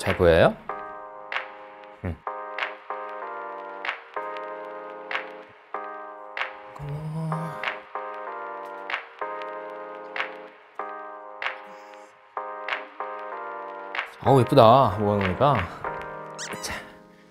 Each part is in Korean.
잘 보여요? 어우 예쁘다. 뭐하는 거니까. 자.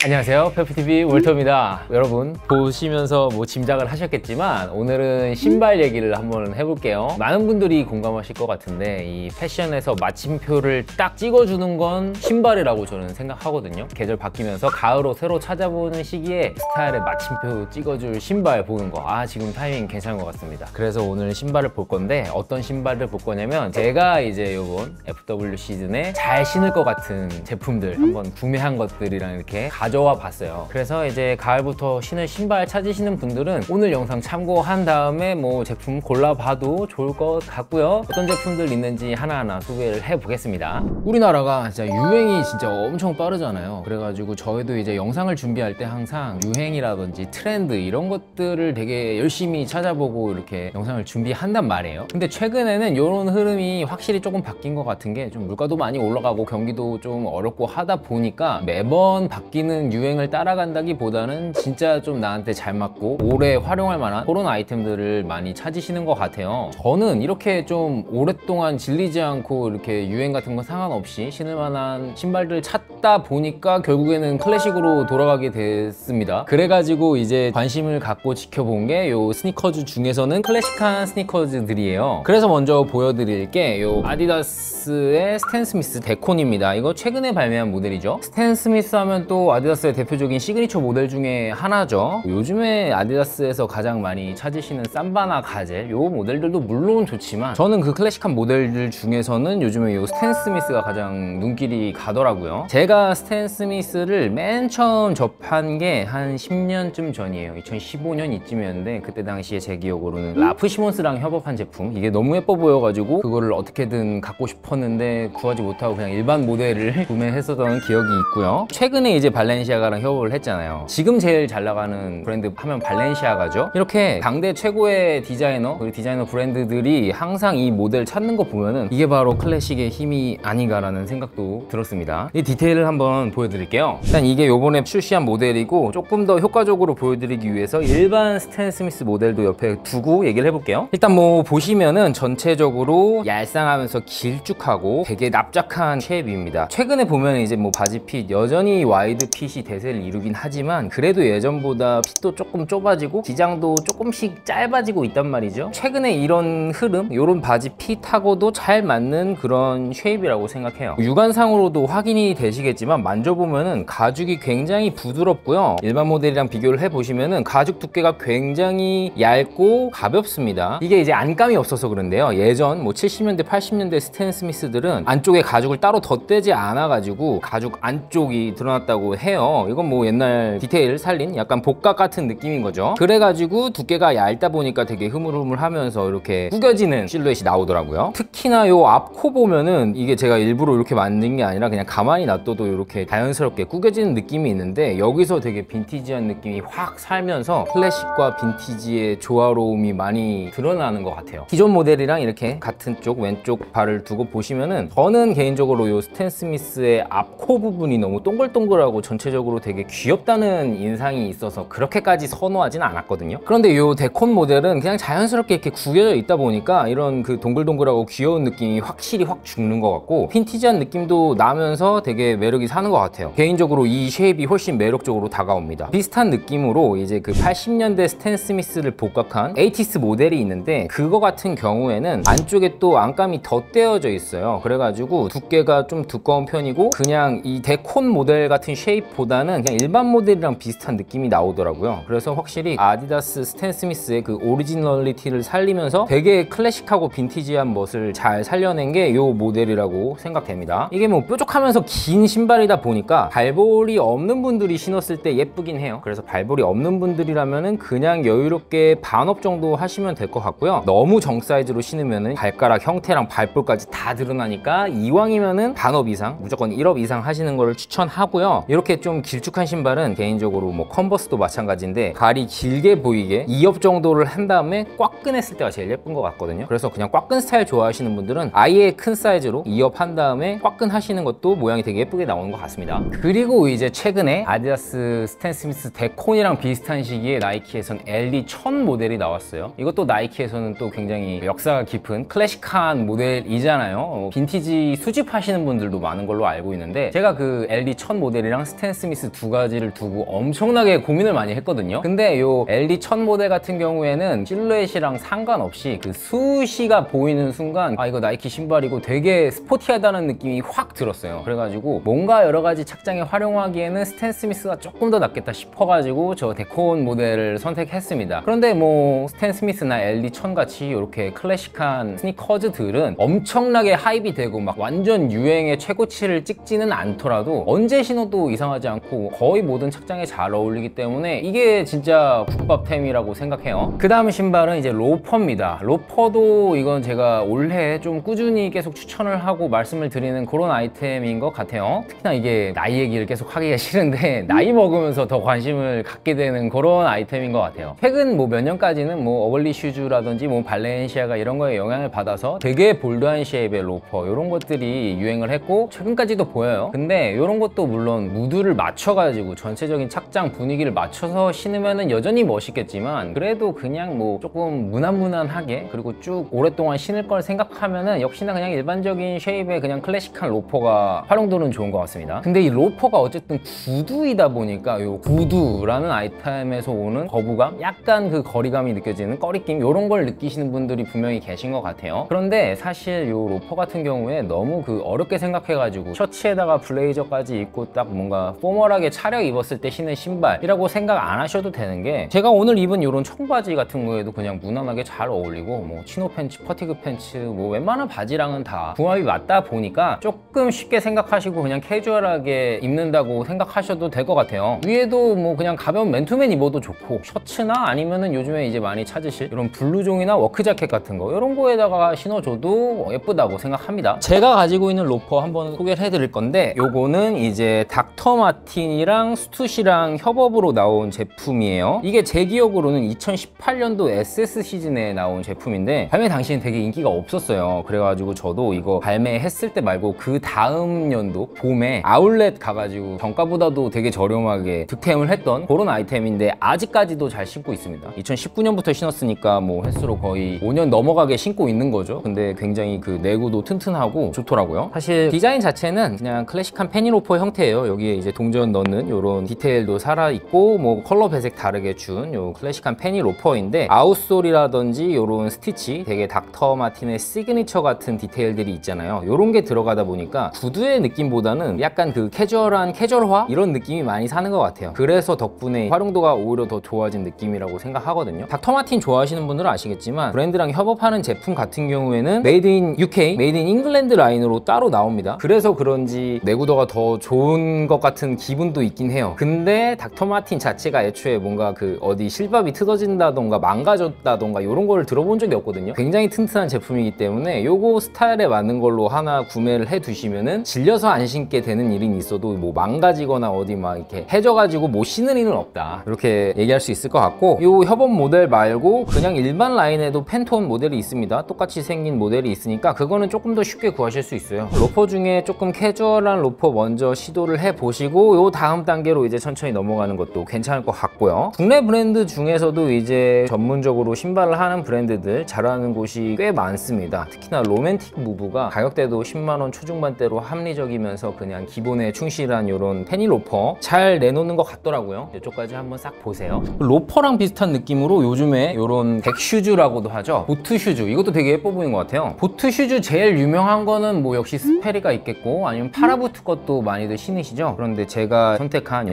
안녕하세요, 페프TV 월터입니다. 여러분 보시면서 뭐 짐작을 하셨겠지만 오늘은 신발 얘기를 한번 해볼게요. 많은 분들이 공감하실 것 같은데 이 패션에서 마침표를 딱 찍어주는 건 신발이라고 저는 생각하거든요. 계절 바뀌면서 가을로 새로 찾아보는 시기에 스타일의 마침표 찍어줄 신발 보는 거, 지금 타이밍 괜찮은 것 같습니다. 그래서 오늘 신발을 볼 건데 어떤 신발을 볼 거냐면 제가 이제 요번 FW 시즌에 잘 신을 것 같은 제품들 한번 구매한 것들이랑 이렇게 가져와 봤어요. 그래서 이제 가을부터 신을 신발 찾으시는 분들은 오늘 영상 참고한 다음에 뭐 제품 골라봐도 좋을 것 같고요. 어떤 제품들 있는지 하나하나 소개를 해보겠습니다. 우리나라가 진짜 유행이 진짜 엄청 빠르잖아요. 그래가지고 저희도 이제 영상을 준비할 때 항상 유행이라든지 트렌드 이런 것들을 되게 열심히 찾아보고 이렇게 영상을 준비한단 말이에요. 근데 최근에는 이런 흐름이 확실히 조금 바뀐 것 같은 게 좀 물가도 많이 올라가고 경기도 좀 어렵고 하다 보니까 매번 바뀌는 유행을 따라간다기보다는 진짜 좀 나한테 잘 맞고 오래 활용할 만한 그런 아이템들을 많이 찾으시는 것 같아요. 저는 이렇게 좀 오랫동안 질리지 않고 이렇게 유행 같은 거 상관없이 신을 만한 신발들 찾다 보니까 결국에는 클래식으로 돌아가게 됐습니다. 그래가지고 이제 관심을 갖고 지켜본 게 요 스니커즈 중에서는 클래식한 스니커즈들이에요. 그래서 먼저 보여드릴 게 요 아디다스의 스탠 스미스 데콘입니다. 이거 최근에 발매한 모델이죠. 스탠 스미스 하면 또 아디다스의 대표적인 시그니처 모델 중에 하나죠. 요즘에 아디다스에서 가장 많이 찾으시는 삼바나 가젤 요 모델들도 물론 좋지만 저는 그 클래식한 모델들 중에서는 요즘에 요 스탠 스미스가 가장 눈길이 가더라고요. 제가 스탠 스미스를 맨 처음 접한 게 한 10년쯤 전이에요. 2015년 이쯤이었는데 그때 당시에 제 기억으로는 라프 시몬스랑 협업한 제품, 이게 너무 예뻐 보여가지고 그거를 어떻게든 갖고 싶었는데 구하지 못하고 그냥 일반 모델을 구매했었던 기억이 있고요. 최근에 이제 발렌시아가랑 협업을 했잖아요. 지금 제일 잘 나가는 브랜드 하면 발렌시아가죠. 이렇게 당대 최고의 디자이너, 그리고 디자이너 브랜드들이 항상 이 모델 찾는 거 보면은 이게 바로 클래식의 힘이 아닌가라는 생각도 들었습니다. 이 디테일을 한번 보여드릴게요. 일단 이게 요번에 출시한 모델이고 조금 더 효과적으로 보여드리기 위해서 일반 스탠 스미스 모델도 옆에 두고 얘기를 해볼게요. 일단 뭐 보시면은 전체적으로 얄쌍하면서 길쭉하고 되게 납작한 쉐입입니다. 최근에 보면 이제 뭐 바지 핏 여전히 와이드 핏이 대세를 이루긴 하지만 그래도 예전보다 핏도 조금 좁아지고 기장도 조금씩 짧아지고 있단 말이죠. 최근에 이런 흐름, 이런 바지 핏하고도 잘 맞는 그런 쉐입이라고 생각해요. 육안상으로도 확인이 되시겠지만 만져보면은 가죽이 굉장히 부드럽고요. 일반 모델이랑 비교를 해보시면은 가죽 두께가 굉장히 얇고 가볍습니다. 이게 이제 안감이 없어서 그런데요. 예전 뭐 70년대 80년대 스탠 스미스들은 안쪽에 가죽을 따로 덧대지 않아가지고 가죽 안쪽이 드러났다고 해요. 이건 뭐 옛날 디테일 살린 약간 복각 같은 느낌인 거죠. 그래가지고 두께가 얇다 보니까 되게 흐물흐물하면서 이렇게 구겨지는 실루엣이 나오더라고요. 특히나 요 앞코 보면은 이게 제가 일부러 이렇게 만든 게 아니라 그냥 가만히 놔둬도 이렇게 자연스럽게 구겨지는 느낌이 있는데 여기서 되게 빈티지한 느낌이 확 살면서 클래식과 빈티지의 조화로움이 많이 드러나는 것 같아요. 기존 모델이랑 이렇게 같은 쪽 왼쪽 발을 두고 보시면은 저는 개인적으로 요 스탠 스미스의 앞코 부분이 너무 동글동글하고 전체적으로 되게 귀엽다는 인상이 있어서 그렇게까지 선호하진 않았거든요. 그런데 이 데콘 모델은 그냥 자연스럽게 이렇게 구겨져 있다 보니까 이런 그 동글동글하고 귀여운 느낌이 확실히 확 죽는 것 같고 빈티지한 느낌도 나면서 되게 매력이 사는 것 같아요. 개인적으로 이 쉐입이 훨씬 매력적으로 다가옵니다. 비슷한 느낌으로 이제 그 80년대 스탠 스미스를 복각한 에이티스 모델이 있는데 그거 같은 경우에는 안쪽에 또 안감이 덧대어져 있어요. 그래가지고 두께가 좀 두꺼운 편이고 그냥 이 데콘 모델 같은 쉐입보다는 그냥 일반 모델이랑 비슷한 느낌이 나오더라고요. 그래서 확실히 아디다스 스탠 스미스의 그 오리지널리티를 살리면서 되게 클래식하고 빈티지한 멋을 잘 살려낸 게 이 모델이라고 생각됩니다. 이게 뭐 뾰족하면서 긴 신발이다 보니까 발볼이 없는 분들이 신었을 때 예쁘긴 해요. 그래서 발볼이 없는 분들이라면은 그냥 여유롭게 반업 정도 하시면 될 것 같고요. 너무 정 사이즈로 신으면은 발가락 형태랑 발볼까지 다 드러나니까 이왕이면은 반업 이상, 무조건 1업 이상 하시는 거를 추천하고요. 이렇게 이렇게 좀 길쭉한 신발은 개인적으로 뭐 컨버스도 마찬가지인데 발이 길게 보이게 2엽 정도를 한 다음에 꽉 끈했을 때가 제일 예쁜 것 같거든요. 그래서 그냥 꽉 끈 스타일 좋아하시는 분들은 아예 큰 사이즈로 2엽 한 다음에 꽉 끈 하시는 것도 모양이 되게 예쁘게 나오는 것 같습니다. 그리고 이제 최근에 아디다스 스탠 스미스 데콘이랑 비슷한 시기에 나이키에선 LD1000 모델이 나왔어요. 이것도 나이키에서는 또 굉장히 역사가 깊은 클래식한 모델이잖아요. 빈티지 수집하시는 분들도 많은 걸로 알고 있는데 제가 그 LD1000 모델이랑 스탠 스미스 두 가지를 두고 엄청나게 고민을 많이 했거든요. 근데 요 LD1000 모델 같은 경우에는 실루엣이랑 상관없이 그 숱이가 보이는 순간 아 이거 나이키 신발이고 되게 스포티하다는 느낌이 확 들었어요. 그래가지고 뭔가 여러 가지 착장에 활용하기에는 스탠 스미스가 조금 더 낫겠다 싶어가지고 저 데콘 모델을 선택했습니다. 그런데 뭐 스탠 스미스나 LD1000 같이 이렇게 클래식한 스니커즈들은 엄청나게 하입이 되고 막 완전 유행의 최고치를 찍지는 않더라도 언제 신어도 이상하지 않고 거의 모든 착장에 잘 어울리기 때문에 이게 진짜 국밥템이라고 생각해요. 그 다음 신발은 이제 로퍼입니다. 로퍼도 이건 제가 올해 좀 꾸준히 계속 추천을 하고 말씀을 드리는 그런 아이템인 것 같아요. 특히나 이게 나이 얘기를 계속 하기가 싫은데 나이 먹으면서 더 관심을 갖게 되는 그런 아이템인 것 같아요. 최근 뭐 몇 년까지는 뭐 어글리 슈즈라든지 뭐 발렌시아가 이런 거에 영향을 받아서 되게 볼드한 쉐입의 로퍼 이런 것들이 유행을 했고 최근까지도 보여요. 근데 이런 것도 물론 무드를 맞춰가지고 전체적인 착장 분위기를 맞춰서 신으면은 여전히 멋있겠지만 그래도 그냥 뭐 조금 무난무난하게 그리고 쭉 오랫동안 신을 걸 생각하면은 역시나 그냥 일반적인 쉐입의 그냥 클래식한 로퍼가 활용도는 좋은 것 같습니다. 근데 이 로퍼가 어쨌든 구두이다 보니까 요 구두라는 아이템에서 오는 거부감, 약간 그 거리감이 느껴지는 꺼리낌 이런 걸 느끼시는 분들이 분명히 계신 것 같아요. 그런데 사실 요 로퍼 같은 경우에 너무 그 어렵게 생각해가지고 셔츠에다가 블레이저까지 입고 딱 뭔가 포멀하게 차려 입었을 때 신는 신발이라고 생각 안 하셔도 되는 게 제가 오늘 입은 이런 청바지 같은 거에도 그냥 무난하게 잘 어울리고 뭐 치노 팬츠, 퍼티그 팬츠 뭐 웬만한 바지랑은 다 궁합이 맞다 보니까 조금 쉽게 생각하시고 그냥 캐주얼하게 입는다고 생각하셔도 될 것 같아요. 위에도 뭐 그냥 가벼운 맨투맨 입어도 좋고 셔츠나 아니면은 요즘에 이제 많이 찾으실 이런 블루종이나 워크 자켓 같은 거 이런 거에다가 신어줘도 예쁘다고 생각합니다. 제가 가지고 있는 로퍼 한번 소개를 해드릴 건데 요거는 이제 닥터 마틴이랑 스투시랑 협업으로 나온 제품이에요. 이게 제 기억으로는 2018년도 SS 시즌에 나온 제품인데 발매 당시엔 되게 인기가 없었어요. 그래가지고 저도 이거 발매했을 때 말고 그 다음 연도 봄에 아울렛 가가지고 정가보다도 되게 저렴하게 득템을 했던 그런 아이템인데 아직까지도 잘 신고 있습니다. 2019년부터 신었으니까 뭐 횟수로 거의 5년 넘어가게 신고 있는 거죠. 근데 굉장히 그 내구도 튼튼하고 좋더라고요. 사실 디자인 자체는 그냥 클래식한 페니로퍼 형태예요. 여기에 이제 동전 넣는 이런 디테일도 살아있고 뭐 컬러 배색 다르게 준 요 클래식한 페니로퍼인데 아웃솔이라든지 이런 스티치 되게 닥터 마틴의 시그니처 같은 디테일들이 있잖아요. 이런 게 들어가다 보니까 구두의 느낌보다는 약간 그 캐주얼한 캐주얼화 이런 느낌이 많이 사는 것 같아요. 그래서 덕분에 활용도가 오히려 더 좋아진 느낌이라고 생각하거든요. 닥터 마틴 좋아하시는 분들은 아시겠지만 브랜드랑 협업하는 제품 같은 경우에는 메이드 인 UK, 메이드 인 잉글랜드 라인으로 따로 나옵니다. 그래서 그런지 내구도가 더 좋은 것 같은 기분도 있긴 해요. 근데 닥터 마틴 자체가 애초에 뭔가 그 어디 실밥이 틀어진다던가 망가졌다던가 이런 거를 들어본 적이 없거든요. 굉장히 튼튼한 제품이기 때문에 요거 스타일에 맞는 걸로 하나 구매를 해 두시면은 질려서 안 신게 되는 일은 있어도 뭐 망가지거나 어디 막 이렇게 해져가지고 못 신는 일은 없다, 이렇게 얘기할 수 있을 것 같고, 요 협업 모델 말고 그냥 일반 라인에도 팬톤 모델이 있습니다. 똑같이 생긴 모델이 있으니까 그거는 조금 더 쉽게 구하실 수 있어요. 로퍼 중에 조금 캐주얼한 로퍼 먼저 시도를 해보시고 요 다음 단계로 이제 천천히 넘어가는 것도 괜찮을 것 같고요. 국내 브랜드 중에서도 이제 전문적으로 신발을 하는 브랜드들 잘하는 곳이 꽤 많습니다. 특히나 로맨틱 무브가 가격대도 10만원 초중반대로 합리적이면서 그냥 기본에 충실한 이런 페니로퍼 잘 내놓는 것 같더라고요. 이쪽까지 한번 싹 보세요. 로퍼랑 비슷한 느낌으로 요즘에 이런 백슈즈라고도 하죠. 보트 슈즈, 이것도 되게 예뻐 보이는 것 같아요. 보트 슈즈 제일 유명한 거는 뭐 역시 스페리가 있겠고 아니면 파라부트 것도 많이들 신으시죠. 그런데 제가 선택한 이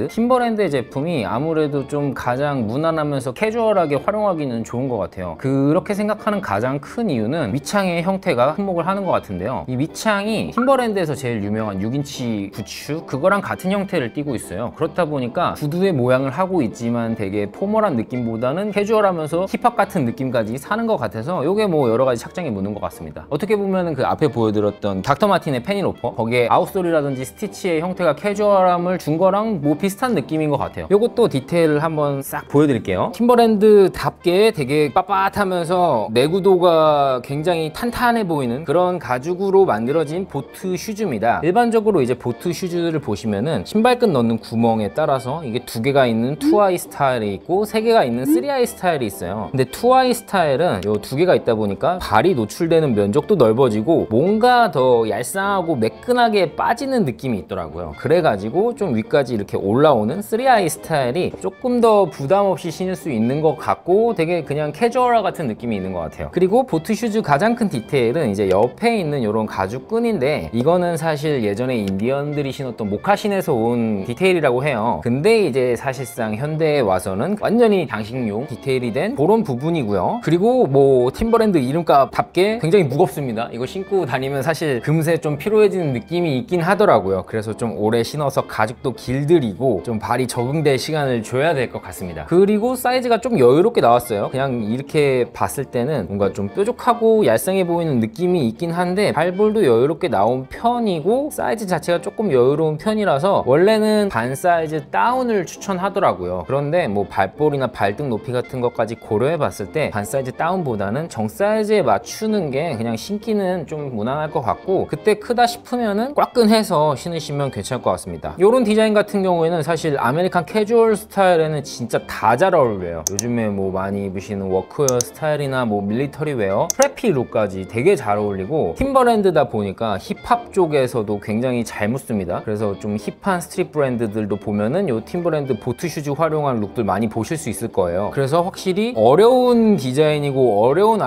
팀버랜드의 제품이 아무래도 좀 가장 무난하면서 캐주얼하게 활용하기는 좋은 것 같아요. 그렇게 생각하는 가장 큰 이유는 밑창의 형태가 흠목을 하는 것 같은데요. 이 밑창이 팀버랜드에서 제일 유명한 6인치 부츠 그거랑 같은 형태를 띠고 있어요. 그렇다 보니까 구두의 모양을 하고 있지만 되게 포멀한 느낌보다는 캐주얼하면서 힙합 같은 느낌까지 사는 것 같아서 이게 뭐 여러 가지 착장에 묻는 것 같습니다. 어떻게 보면은 그 앞에 보여드렸던 닥터 마틴의 페니로퍼 거기에 아웃솔이라든지 스티치의 형태가 이렇게가 캐주얼함을 준 거랑 뭐 비슷한 느낌인 것 같아요. 요것도 디테일을 한번 싹 보여드릴게요. 팀버랜드답게 되게 빳빳하면서 내구도가 굉장히 탄탄해 보이는 그런 가죽으로 만들어진 보트 슈즈입니다. 일반적으로 이제 보트 슈즈를 보시면은 신발끈 넣는 구멍에 따라서 이게 2개가 있는 2아이 스타일이 있고 3개가 있는 3아이 스타일이 있어요. 근데 2아이 스타일은 요 2개가 있다 보니까 발이 노출되는 면적도 넓어지고 뭔가 더 얄쌍하고 매끈하게 빠지는 느낌이 있더라고요. 그래가지고 좀 위까지 이렇게 올라오는 3아이 스타일이 조금 더 부담 없이 신을 수 있는 것 같고 되게 그냥 캐주얼화 같은 느낌이 있는 것 같아요. 그리고 보트 슈즈 가장 큰 디테일은 이제 옆에 있는 이런 가죽 끈인데 이거는 사실 예전에 인디언들이 신었던 모카신에서 온 디테일이라고 해요. 근데 이제 사실상 현대에 와서는 완전히 장식용 디테일이 된 그런 부분이고요. 그리고 뭐 팀버랜드 이름값답게 굉장히 무겁습니다. 이거 신고 다니면 사실 금세 좀 피로해지는 느낌이 있긴 하더라고요. 그래서 좀 오래 신어서 가죽도 길들이고 좀 발이 적응될 시간을 줘야 될 것 같습니다. 그리고 사이즈가 좀 여유롭게 나왔어요. 그냥 이렇게 봤을 때는 뭔가 좀 뾰족하고 얄쌍해 보이는 느낌이 있긴 한데 발볼도 여유롭게 나온 편이고 사이즈 자체가 조금 여유로운 편이라서 원래는 반 사이즈 다운을 추천하더라고요. 그런데 뭐 발볼이나 발등 높이 같은 것까지 고려해 봤을 때 반 사이즈 다운보다는 정 사이즈에 맞추는 게 그냥 신기는 좀 무난할 것 같고 그때 크다 싶으면은 꽉끈해서 신으시면 괜찮을 것 같습니다. 이런 디자인 같은 경우에는 사실 아메리칸 캐주얼 스타일에는 진짜 다 잘 어울려요. 요즘에 뭐 많이 입으시는 워크웨어 스타일이나 뭐 밀리터리 웨어, 프레피 룩까지 되게 잘 어울리고 팀버랜드다 보니까 힙합 쪽에서도 굉장히 잘 묻습니다. 그래서 좀 힙한 스트릿 브랜드들도 보면은 요 팀버랜드 보트 슈즈 활용한 룩들 많이 보실 수 있을 거예요. 그래서 확실히 어려운 디자인이고 어려운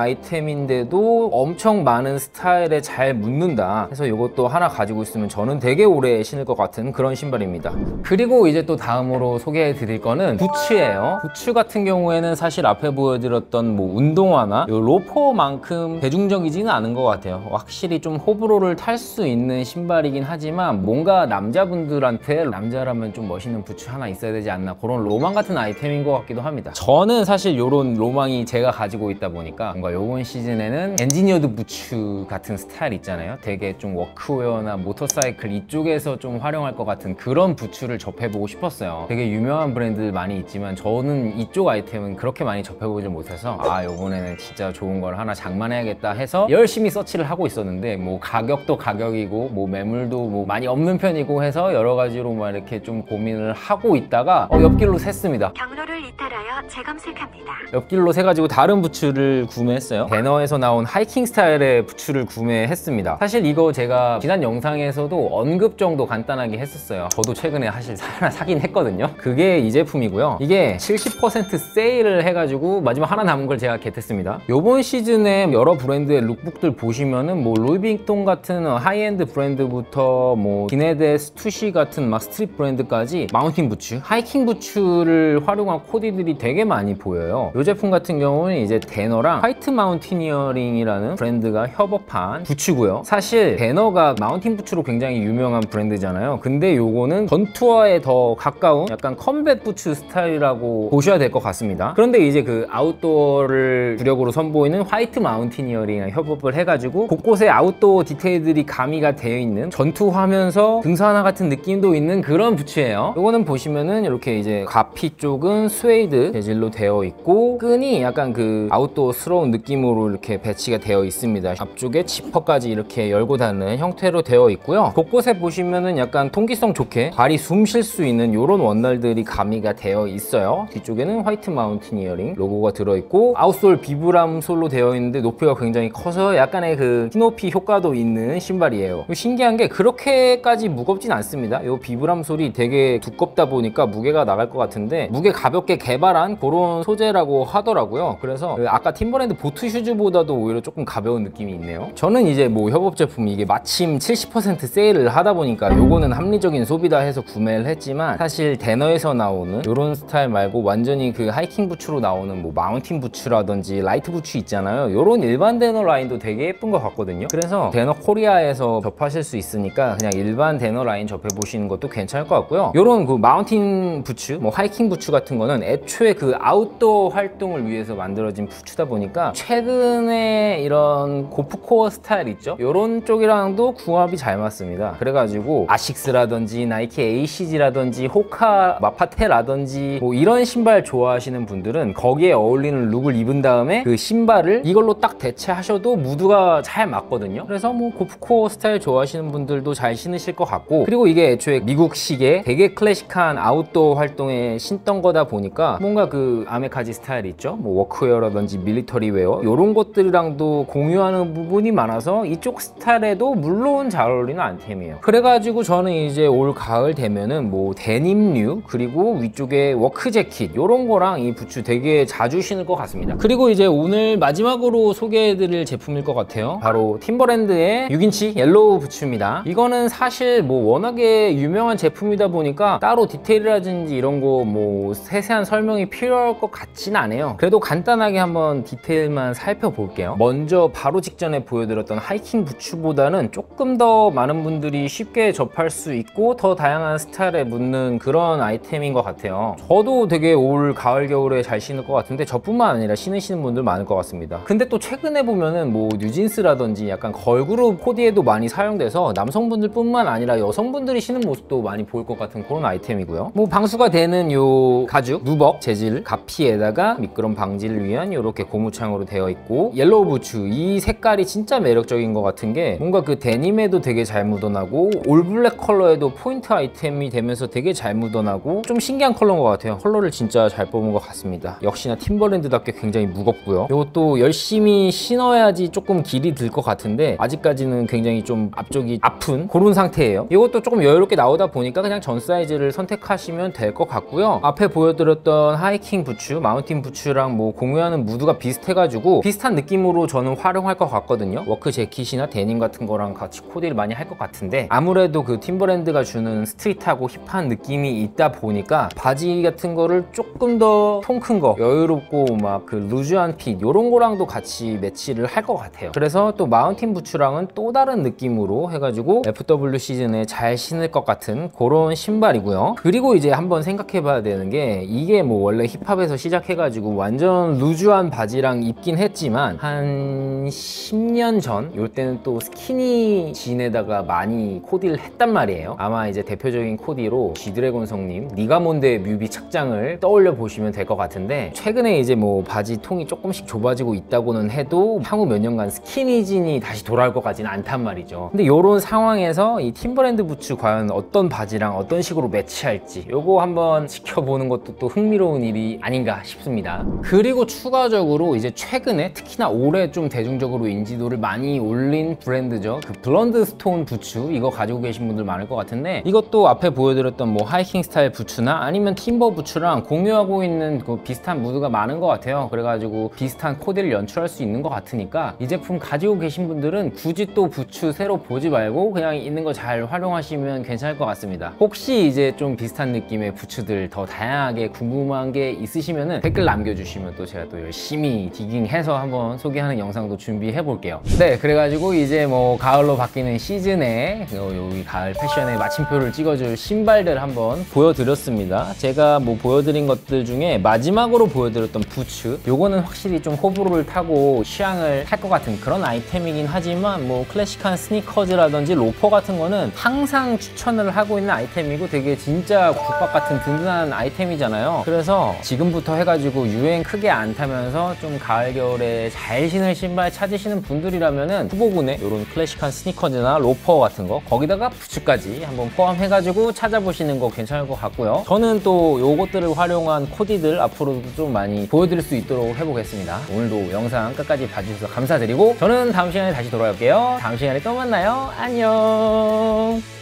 아이템인데도 엄청 많은 스타일에 잘 묻는다 해서 이것도 하나 가지고 있으면 저는 되게 오래 신을 것 같은 그런 신발입니다. 그리고 이제 또 다음으로 소개해 드릴 거는 부츠예요. 부츠 같은 경우에는 사실 앞에 보여드렸던 뭐 운동화나 요 로퍼만큼 대중적이지는 않은 것 같아요. 확실히 좀 호불호를 탈 수 있는 신발이긴 하지만 뭔가 남자분들한테 남자라면 좀 멋있는 부츠 하나 있어야 되지 않나 그런 로망 같은 아이템인 것 같기도 합니다. 저는 사실 요런 로망이 제가 가지고 있다 보니까 뭔가 요번 시즌에는 엔지니어드 부츠 같은 스타일 있잖아요. 되게 좀 워크웨어나 모터사이클 이쪽에서 좀 활용할 것 같은 그런 부츠를 접해보고 싶었어요. 되게 유명한 브랜드들 많이 있지만 저는 이쪽 아이템은 그렇게 많이 접해보지 못해서 요번에는 진짜 좋은 걸 하나 장만해야겠다 해서 열심히 서치를 하고 있었는데 뭐 가격도 가격이고 뭐 매물도 뭐 많이 없는 편이고 해서 여러 가지로 막 이렇게 좀 고민을 하고 있다가 옆길로 샜습니다. 경로를 이탈하여 재검색합니다. 옆길로 새가지고 다른 부츠를 구매했어요. 배너에서 나온 하이킹 스타일의 부츠를 구매했습니다. 사실 이거 제가 지난 영상에서도 언급 정도 간단하게 했었어요. 저도 최근에 사실 하나 사긴 했거든요. 그게 이 제품이고요. 이게 70% 세일을 해가지고 마지막 하나 남은 걸 제가 겟했습니다. 요번 시즌에 여러 브랜드의 룩북들 보시면은 뭐 루이비통 같은 하이엔드 브랜드부터 뭐 기네데 스투시 같은 막 스트릿 브랜드까지 마운틴 부츠, 하이킹 부츠를 활용한 코디들이 되게 많이 보여요. 이 제품 같은 경우는 이제 데너랑 화이트 마운티니어링이라는 브랜드가 협업한 부츠고요. 사실 데너가 마운틴 부츠로 굉장히 유명한 브랜드잖아요. 근데 요거는 건투어에 더 가까운 약간 컴뱃 부츠 스타일이라고 보셔야 될 것 같습니다. 그런데 이제 그 아웃도어를 주력으로 선보이는 화이트 마운티니어링이랑 협업을 해가지고 곳곳에 아웃도어 디테일들이 가미가 되어 있는 전투하면서 등산화 같은 느낌도 있는 그런 부츠예요. 요거는 보시면은 이렇게 이제 가피 쪽은 스웨이드 재질로 되어 있고 끈이 약간 그 아웃도어스러운 느낌으로 이렇게 배치가 되어 있습니다. 앞쪽에 지퍼까지 이렇게 열고 닫는 형태로 되어 있고요. 곳곳에 보시면은 약간 통기성 좋게 발이 숨 쉴 수 있는 이런 원날들이 가미가 되어 있어요. 뒤쪽에는 화이트 마운티니어링 로고가 들어있고 아웃솔 비브람 솔로 되어 있는데 높이가 굉장히 커서 약간의 그 키높이 효과도 있는 신발이에요. 신기한 게 그렇게까지 무겁진 않습니다. 이 비브람 솔이 되게 두껍다 보니까 무게가 나갈 것 같은데 무게 가볍게 개발한 그런 소재라고 하더라고요. 그래서 아까 팀버랜드 보트 슈즈보다도 오히려 조금 가벼운 느낌이 있네요. 저는 이제 뭐 협업 제품 이게 마침 70% 세일을 하다 보니까 요거는 합리적인 소비다 해서 구매를 했지만 사실 데너에서 나오는 이런 스타일 말고 완전히 그 하이킹 부츠로 나오는 뭐 마운틴 부츠라든지 라이트 부츠 있잖아요. 요런 일반 데너 라인도 되게 예쁜 것 같거든요. 그래서 데너 코리아에서 접하실 수 있으니까 그냥 일반 데너 라인 접해보시는 것도 괜찮을 것 같고요. 요런 그 마운틴 부츠, 뭐 하이킹 부츠 같은 거는 애초에 그 아웃도어 활동을 위해서 만들어진 부츠다 보니까 최근에 이런 고프코어 스타일 있죠? 이런 쪽이랑도 궁합이 잘 맞습니다. 그래가지고 아식스라든지 나이키 ACG라든지 호카 마파테라든지 뭐 이런 신발 좋아하시는 분들은 거기에 어울리는 룩을 입은 다음에 그 신발을 이걸로 딱 대체하셔도 무드가 잘 맞거든요. 그래서 뭐 고프코어 스타일 좋아하시는 분들도 잘 신으실 것 같고, 그리고 이게 애초에 미국식의 되게 클래식한 아웃도어 활동에 신던 거다 보니까 뭔가 그 아메카지 스타일 있죠? 뭐 워크웨어라든지 밀리터리 웨어 이런 것들이랑도 공유하는 부분이 많아서 이쪽 스타일에도 물론 잘 어울리는 아이템이에요. 그래가지고 저는 이제 올 가을 되면은 뭐 데님류 그리고 위쪽에 워크 재킷 이런 거랑 이 부츠 되게 자주 신을 것 같습니다. 그리고 이제 오늘 마지막으로 소개해드릴 제품일 것 같아요. 바로 팀버랜드의 6인치 옐로우 부츠입니다. 이거는 사실 뭐 워낙에 유명한 제품이다 보니까 따로 디테일이라든지 이런 거 뭐 세세한 설명이 필요할 것 같진 않아요. 그래도 간단하게 한번 디테일만 살펴볼게요. 먼저 바로 직전에 보여드렸던 하이킹 부츠보다는 조금 더 많은 분들이 쉽게 접할 수 있고 더 다양한 스타일에 묻는 그런 아이템인 것 같아요. 저도 되게 올 가을 겨울에 잘 신을 것 같은데 저뿐만 아니라 신으시는 분들 많을 것 같습니다. 근데 또 최근에 보면은 뭐 뉴진스라든지 약간 걸그룹 코디에도 많이 사용돼서 남성분들 뿐만 아니라 여성분들이 신는 모습도 많이 보일 것 같은 그런 아이템이고요. 뭐 방수가 되는 요 가죽 누벅 재질 가피에다가 미끄럼 방지를 위한 이렇게 고무창으로 되어 있고, 옐로우 부츠 이 색깔이 진짜 매력적인 것 같은 게 뭔가 그 데님에도 되게 잘 묻어나고 올블랙 컬러에도 포인트 아이템이 되면서 되게 잘 묻어나고 좀 신기한 컬러인 것 같아요. 컬러를 진짜 잘 뽑은 것 같습니다. 역시나 팀버랜드답게 굉장히 무겁고요. 이것도 열심히 신어야지 조금 길이 들 것 같은데 아직까지는 굉장히 좀 앞쪽이 아픈 그런 상태예요. 이것도 조금 여유롭게 나오다 보니까 그냥 전 사이즈를 선택하시면 될 것 같고요. 앞에 보여드렸던 하이킹 부츠, 마운틴 부츠랑 뭐 공유하는 무드가 비슷해가지고 비슷한 느낌으로 저는 활용할 것 같거든요. 워크 재킷이나 데님 같은 거랑 같이 코디를 많이 할 것 같은데 아무래도 그 팀버랜드가 주는 스트릿하고 힙한 느낌이 있다 보니까 바지 같은 거를 조금 더 통 큰 거, 여유롭고 막 그 루즈한 핏 이런 거랑도 같이 매치를 할 것 같아요. 그래서 또 마운틴 부츠랑은 또 다른 느낌으로 해가지고 FW 시즌에 잘 신을 것 같은 그런 신발이고요. 그리고 이제 한번 생각해 봐야 되는 게 이게 뭐 원래 힙합에서 시작해가지고 완전 루즈한 바지랑 입긴 했지만 한 10년 전 요때는 또 스키니 진에다가 많이 코디를 했단 말이에요. 아마 이제 대표적인 코디로 G드래곤성님 니가 뭔데 뮤비 착장을 떠올려 보시면 될 것 같은데, 최근에 이제 뭐 바지 통이 조금씩 좁아지고 있다고는 해도 향후 몇 년간 스키니진이 다시 돌아올 것 같지는 않단 말이죠. 근데 요런 상황에서 이 팀버랜드 부츠 과연 어떤 바지랑 어떤 식으로 매치할지 요거 한번 지켜보는 것도 또 흥미로운 일이 아닌가 싶습니다. 그리고 추가적으로 이제 최근에 특히나 올해 좀 대중적으로 인지도를 많이 올린 브랜드죠. 그 블런드 스톤 부츠 이거 가지고 계신 분들 많을 것 같은데 이것도 앞에 보여드렸던 뭐 하이킹 스타일 부츠나 아니면 팀버 부츠랑 공유하고 있는 그 비슷한 무드가 많은 것 같아요. 그래가지고 비슷한 코디를 연출할 수 있는 것 같으니까 이 제품 가지고 계신 분들은 굳이 또 부츠 새로 보지 말고 그냥 있는 거 잘 활용하시면 괜찮을 것 같습니다. 혹시 이제 좀 비슷한 느낌의 부츠들 더 다양하게 궁금한 게 있으시면 댓글 남겨주시면 또 제가 또 열심히 디깅해서 한번 소개하는 영상도 준비해 볼게요. 네, 그래가지고 이제 뭐 가을로 바뀌는 시즌에 여기 가을 패션에 마침표를 찍어줄 신발들 한번 보여드렸습니다. 제가 뭐 보여드린 것들 중에 마지막으로 보여드렸던 부츠 요거는 확실히 좀 호불호를 타고 취향을 할 것 같은 그런 아이템이긴 하지만 뭐 클래식한 스니커즈라든지 로퍼 같은 거는 항상 추천을 하고 있는 아이템이고 되게 진짜 국밥 같은 든든한 아이템이잖아요. 그래서 지금부터 해가지고 유행 크게 안 타면서 좀 가을 겨울에 잘 신을 신발 찾으시는 분들이라면은 후보군에 이런 클래식한 스니커즈나 로퍼 같은 거 거기다가 부츠까지 한번 포함해가지고 찾아보시는 거 괜찮을 것 같고요. 저는 또 요것들을 활용한 코디들 앞으로도 좀 많이 보여드릴 수 있도록 해보겠습니다. 오늘도 영상 끝까지 봐주셔서 감사드리고 저는 다음 시간에 다시 돌아올게요. 다음 시간에 또 만나요. 안녕.